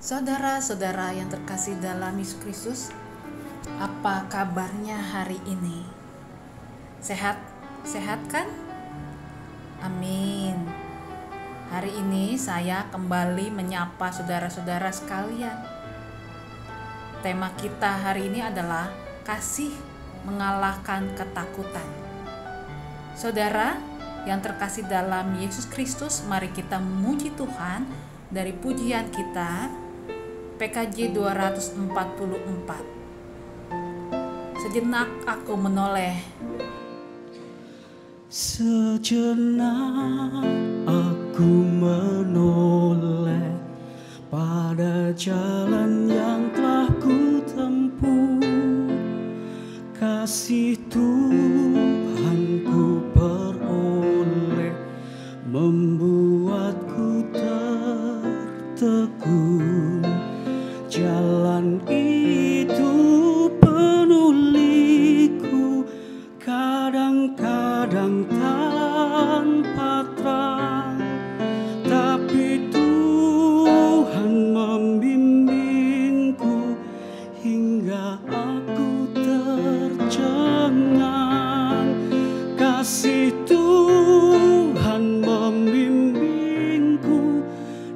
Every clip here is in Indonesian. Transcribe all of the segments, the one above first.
Saudara-saudara yang terkasih dalam Yesus Kristus, apa kabarnya hari ini? Sehat? Sehat kan? Amin. Hari ini saya kembali menyapa saudara-saudara sekalian. Tema kita hari ini adalah kasih mengalahkan ketakutan. Saudara yang terkasih dalam Yesus Kristus, mari kita memuji Tuhan dari pujian kita PKJ 244. Sejenak aku menoleh. Sejenak aku menoleh pada jalan yang telah ku tempuh. Kasih Tuhan ku peroleh membuatku tertegun. Jalan itu penuh liku, kadang-kadang tanpa terang, tapi Tuhan membimbingku hingga aku tercengang. Kasih Tuhan membimbingku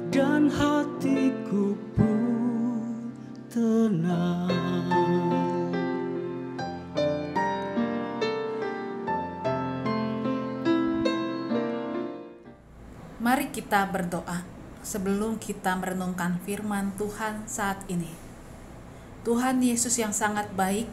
dan hatiku pun tenang. Mari kita berdoa sebelum kita merenungkan firman Tuhan saat ini. Tuhan Yesus yang sangat baik,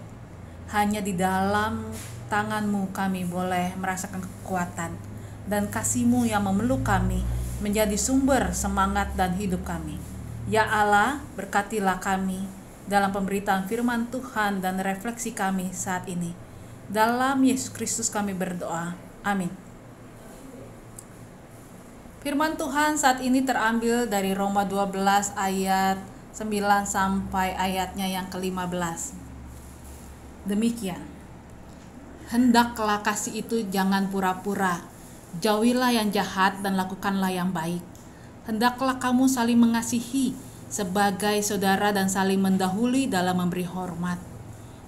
hanya di dalam tangan-Mu kami boleh merasakan kekuatan, dan kasih-Mu yang memeluk kami menjadi sumber semangat dan hidup kami. Ya Allah, berkatilah kami dalam pemberitaan firman Tuhan dan refleksi kami saat ini. Dalam Yesus Kristus kami berdoa. Amin. Firman Tuhan saat ini terambil dari Roma 12 ayat 9 sampai ayatnya yang ke-15. Demikian. Hendaklah kasih itu jangan pura-pura. Jauhilah yang jahat dan lakukanlah yang baik. Hendaklah kamu saling mengasihi sebagai saudara dan saling mendahului dalam memberi hormat.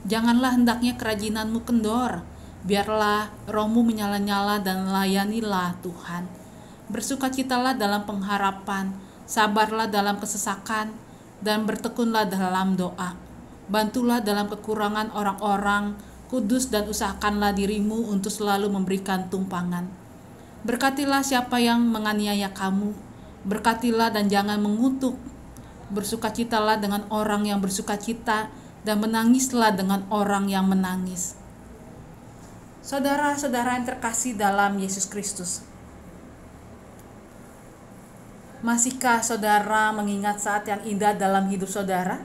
Janganlah hendaknya kerajinanmu kendor. Biarlah rohmu menyala-nyala dan layanilah Tuhan. Bersukacitalah dalam pengharapan, sabarlah dalam kesesakan, dan bertekunlah dalam doa. Bantulah dalam kekurangan orang-orang kudus dan usahakanlah dirimu untuk selalu memberikan tumpangan. Berkatilah siapa yang menganiaya kamu, berkatilah dan jangan mengutuk. Bersukacitalah dengan orang yang bersukacita, dan menangislah dengan orang yang menangis. Saudara-saudara yang terkasih dalam Yesus Kristus, masihkah saudara mengingat saat yang indah dalam hidup saudara?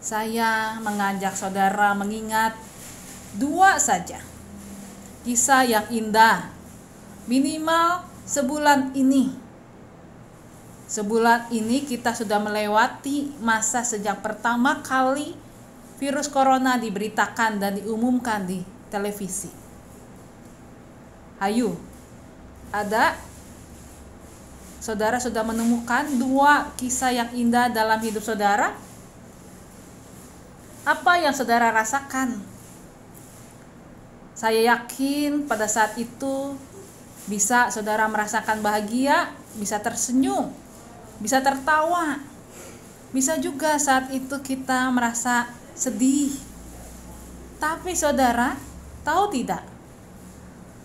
Saya mengajak saudara mengingat dua saja kisah yang indah, minimal sebulan ini. Sebulan ini kita sudah melewati masa sejak pertama kali virus corona diberitakan dan diumumkan di televisi. Ayo, ada saudara sudah menemukan dua kisah yang indah dalam hidup saudara? Apa yang saudara rasakan? Saya yakin pada saat itu bisa saudara merasakan bahagia, bisa tersenyum, bisa tertawa. Bisa juga saat itu kita merasa sedih. Tapi saudara, tahu tidak?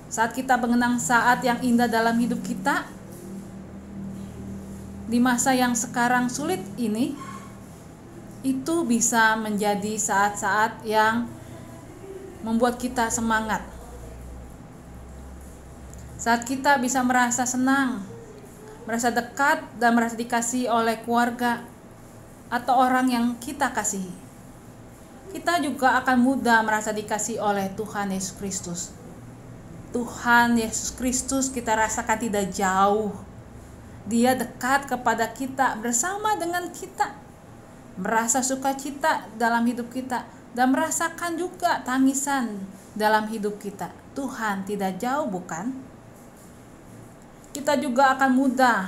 Saat kita mengenang saat yang indah dalam hidup kita, di masa yang sekarang sulit ini, itu bisa menjadi saat-saat yang membuat kita semangat. Saat kita bisa merasa senang, merasa dekat, dan merasa dikasihi oleh keluarga atau orang yang kita kasihi. Kita juga akan mudah merasa dikasihi oleh Tuhan Yesus Kristus. Tuhan Yesus Kristus kita rasakan tidak jauh. Dia dekat kepada kita, bersama dengan kita, merasa sukacita dalam hidup kita, dan merasakan juga tangisan dalam hidup kita. Tuhan tidak jauh, bukan? Kita juga akan mudah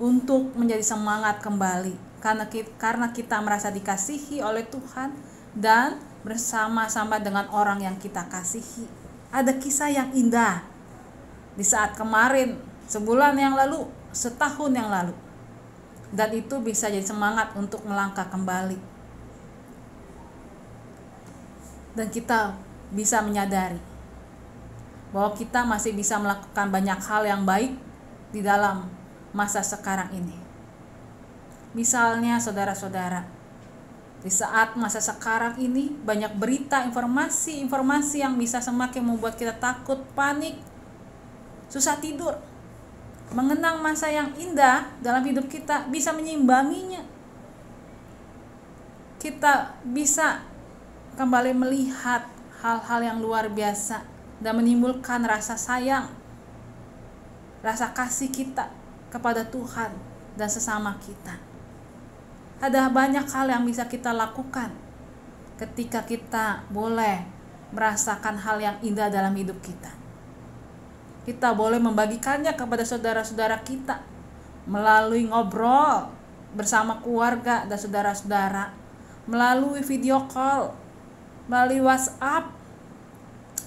untuk menjadi semangat kembali karena kita merasa dikasihi oleh Tuhan dan bersama-sama dengan orang yang kita kasihi. Ada kisah yang indah di saat kemarin, sebulan yang lalu, setahun yang lalu, dan itu bisa jadi semangat untuk melangkah kembali. Dan kita bisa menyadari bahwa kita masih bisa melakukan banyak hal yang baik di dalam masa sekarang ini. Misalnya saudara-saudara, di saat masa sekarang ini banyak berita, informasi yang bisa semakin membuat kita takut, panik, susah tidur. Mengenang masa yang indah dalam hidup kita bisa menyimbanginya. Kita bisa kembali melihat hal-hal yang luar biasa dan menimbulkan rasa sayang, rasa kasih kita kepada Tuhan dan sesama kita. Ada banyak hal yang bisa kita lakukan ketika kita boleh merasakan hal yang indah dalam hidup kita. Kita boleh membagikannya kepada saudara-saudara kita melalui ngobrol bersama keluarga dan saudara-saudara, melalui video call, melalui WhatsApp.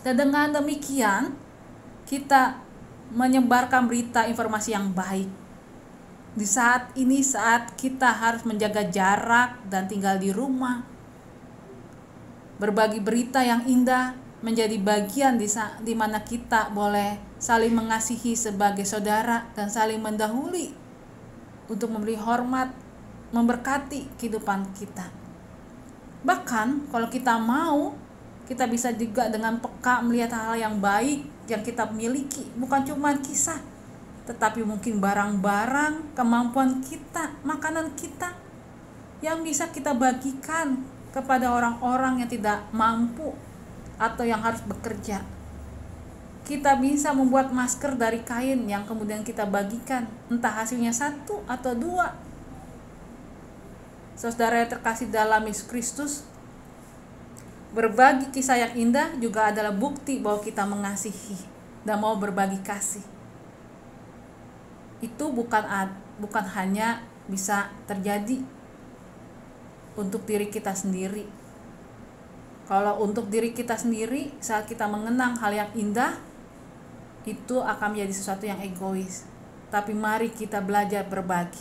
Dan dengan demikian kita menyebarkan berita informasi yang baik. Di saat ini, saat kita harus menjaga jarak dan tinggal di rumah, berbagi berita yang indah menjadi bagian di mana kita boleh saling mengasihi sebagai saudara dan saling mendahului untuk memberi hormat, memberkati kehidupan kita. Bahkan kalau kita mau, kita bisa juga dengan peka melihat hal yang baik yang kita miliki, bukan cuma kisah, tetapi mungkin barang-barang, kemampuan kita, makanan kita yang bisa kita bagikan kepada orang-orang yang tidak mampu atau yang harus bekerja. Kita bisa membuat masker dari kain yang kemudian kita bagikan, entah hasilnya 1 atau 2. Saudara yang terkasih dalam Yesus Kristus, berbagi kisah yang indah juga adalah bukti bahwa kita mengasihi dan mau berbagi kasih. Itu bukan hanya bisa terjadi untuk diri kita sendiri. Kalau untuk diri kita sendiri, saat kita mengenang hal yang indah, itu akan menjadi sesuatu yang egois. Tapi mari kita belajar berbagi.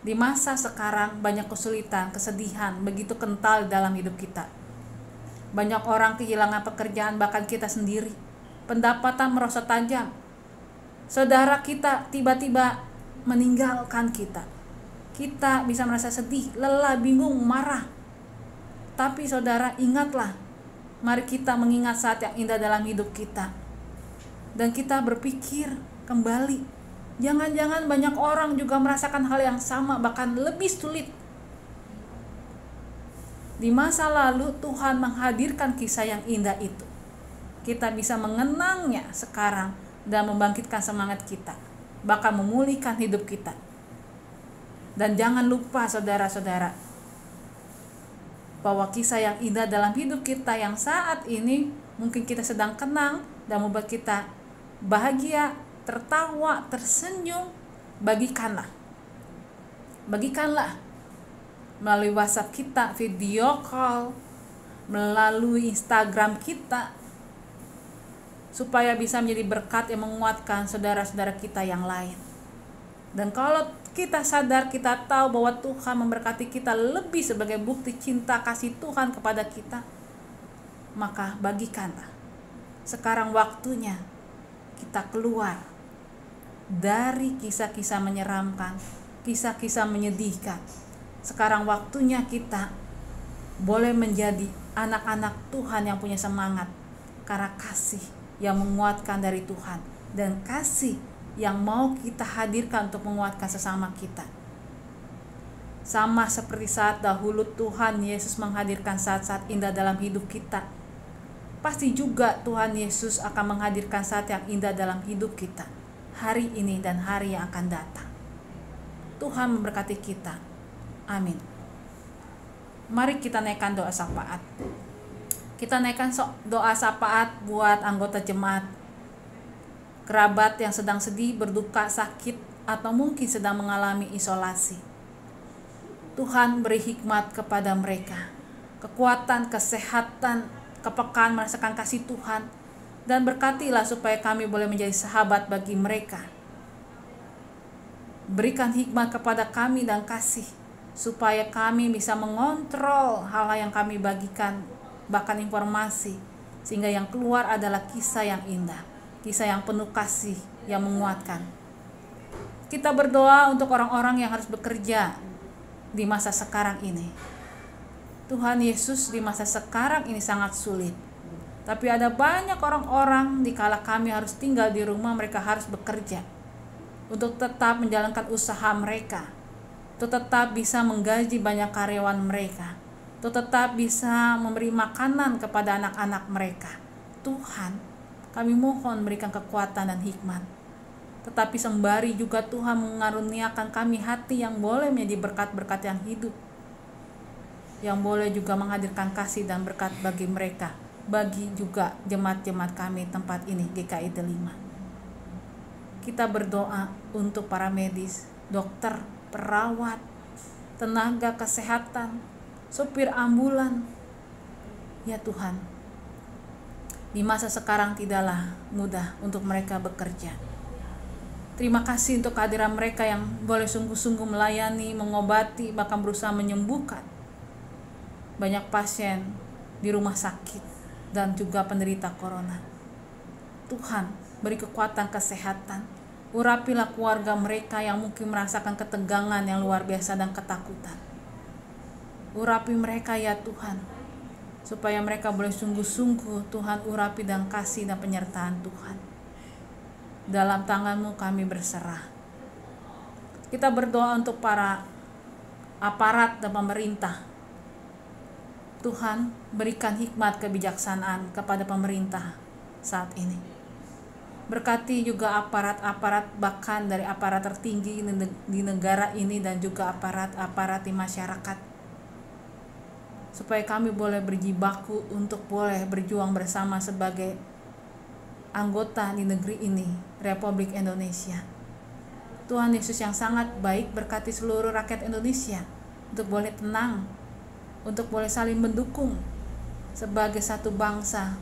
Di masa sekarang banyak kesulitan, kesedihan begitu kental dalam hidup kita. Banyak orang kehilangan pekerjaan, bahkan kita sendiri. Pendapatan merosot tajam. Saudara kita tiba-tiba meninggalkan kita. Kita bisa merasa sedih, lelah, bingung, marah. Tapi saudara, ingatlah, mari kita mengingat saat yang indah dalam hidup kita. Dan kita berpikir kembali, jangan-jangan banyak orang juga merasakan hal yang sama, bahkan lebih sulit. Di masa lalu Tuhan menghadirkan kisah yang indah itu. Kita bisa mengenangnya sekarang dan membangkitkan semangat kita, bahkan memulihkan hidup kita. Dan jangan lupa saudara-saudara, bahwa kisah yang indah dalam hidup kita yang saat ini mungkin kita sedang kenang dan membuat kita bahagia, tertawa, tersenyum, bagikanlah melalui WhatsApp kita, video call, melalui Instagram kita, supaya bisa menjadi berkat yang menguatkan saudara-saudara kita yang lain. Dan kalau kita sadar, kita tahu bahwa Tuhan memberkati kita lebih sebagai bukti cinta kasih Tuhan kepada kita, maka bagikanlah. Sekarang waktunya kita keluar dari kisah-kisah menyeramkan, kisah-kisah menyedihkan. Sekarang waktunya kita boleh menjadi anak-anak Tuhan yang punya semangat, karena kasih yang menguatkan dari Tuhan dan kasih yang mau kita hadirkan untuk menguatkan sesama kita. Sama seperti saat dahulu Tuhan Yesus menghadirkan saat-saat indah dalam hidup kita, pasti juga Tuhan Yesus akan menghadirkan saat yang indah dalam hidup kita hari ini dan hari yang akan datang. Tuhan memberkati kita. Amin. Mari kita naikkan doa syafaat. Kita naikkan doa syafaat buat anggota jemaat, kerabat yang sedang sedih, berduka, sakit, atau mungkin sedang mengalami isolasi. Tuhan beri hikmat kepada mereka, kekuatan, kesehatan, kepekaan merasakan kasih Tuhan, dan berkatilah supaya kami boleh menjadi sahabat bagi mereka. Berikan hikmat kepada kami dan kasih, supaya kami bisa mengontrol hal-hal yang kami bagikan, bahkan informasi, sehingga yang keluar adalah kisah yang indah, kisah yang penuh kasih, yang menguatkan. Kita berdoa untuk orang-orang yang harus bekerja di masa sekarang ini. Tuhan Yesus, di masa sekarang ini sangat sulit. Tapi ada banyak orang-orang dikala kami harus tinggal di rumah, mereka harus bekerja untuk tetap menjalankan usaha mereka, untuk tetap bisa menggaji banyak karyawan mereka, untuk tetap bisa memberi makanan kepada anak-anak mereka. Tuhan, kami mohon berikan kekuatan dan hikmat. Tetapi sembari juga Tuhan mengaruniakan kami hati yang boleh menjadi berkat-berkat yang hidup, yang boleh juga menghadirkan kasih dan berkat bagi mereka, bagi juga jemaat-jemaat kami tempat ini GKI Delima. Kita berdoa untuk para medis, dokter, perawat, tenaga kesehatan, sopir ambulan. Ya Tuhan, di masa sekarang tidaklah mudah untuk mereka bekerja. Terima kasih untuk kehadiran mereka yang boleh sungguh-sungguh melayani, mengobati, bahkan berusaha menyembuhkan banyak pasien di rumah sakit dan juga penderita corona. Tuhan, beri kekuatan kesehatan, urapilah keluarga mereka yang mungkin merasakan ketegangan yang luar biasa dan ketakutan. Urapi mereka ya Tuhan, supaya mereka boleh sungguh-sungguh Tuhan urapi dan kasih dan penyertaan Tuhan. Dalam tangan-Mu kami berserah. Kita berdoa untuk para aparat dan pemerintah. Tuhan, berikan hikmat kebijaksanaan kepada pemerintah saat ini. Berkati juga aparat-aparat, bahkan dari aparat tertinggi di negara ini dan juga aparat-aparat di masyarakat, supaya kami boleh berjibaku untuk boleh berjuang bersama sebagai anggota di negeri ini, Republik Indonesia. Tuhan Yesus yang sangat baik, berkati seluruh rakyat Indonesia untuk boleh tenang, untuk boleh saling mendukung sebagai satu bangsa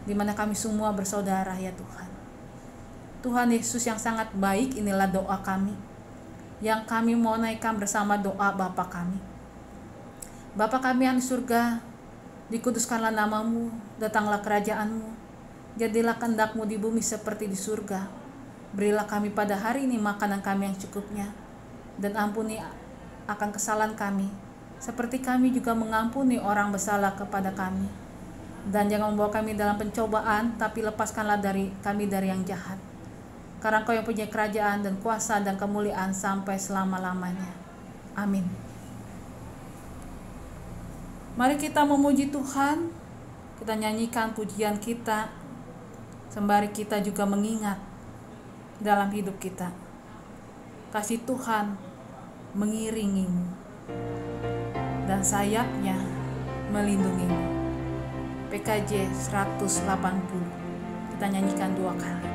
di mana kami semua bersaudara ya Tuhan. Tuhan Yesus yang sangat baik, inilah doa kami yang kami mau naikkan bersama doa Bapa kami. Bapa kami yang di surga, dikuduskanlah nama-Mu, datanglah kerajaan-Mu, jadilah kehendak-Mu di bumi seperti di surga. Berilah kami pada hari ini makanan kami yang cukupnya, dan ampuni akan kesalahan kami, seperti kami juga mengampuni orang bersalah kepada kami. Dan jangan membawa kami dalam pencobaan, tapi lepaskanlah dari kami dari yang jahat. Karena Engkau yang punya kerajaan dan kuasa dan kemuliaan sampai selama-lamanya. Amin. Mari kita memuji Tuhan, kita nyanyikan pujian kita, sembari kita juga mengingat dalam hidup kita, kasih Tuhan mengiringimu dan sayapnya melindungimu. PKJ 180. Kita nyanyikan 2 kali.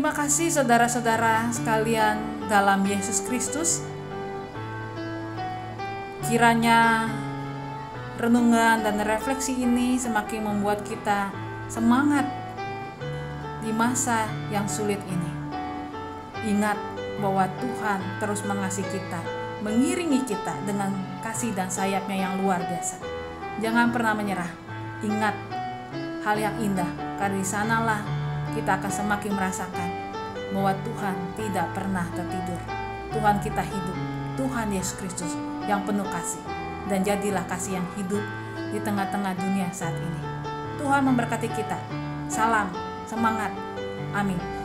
Terima kasih saudara-saudara sekalian dalam Yesus Kristus. Kiranya renungan dan refleksi ini semakin membuat kita semangat di masa yang sulit ini. Ingat bahwa Tuhan terus mengasihi kita, mengiringi kita dengan kasih dan sayapnya yang luar biasa. Jangan pernah menyerah. Ingat hal yang indah, karena di sanalah kita akan semakin merasakan bahwa Tuhan tidak pernah tertidur. Tuhan kita hidup, Tuhan Yesus Kristus yang penuh kasih, dan jadilah kasih yang hidup di tengah-tengah dunia saat ini. Tuhan memberkati kita. Salam, semangat. Amin.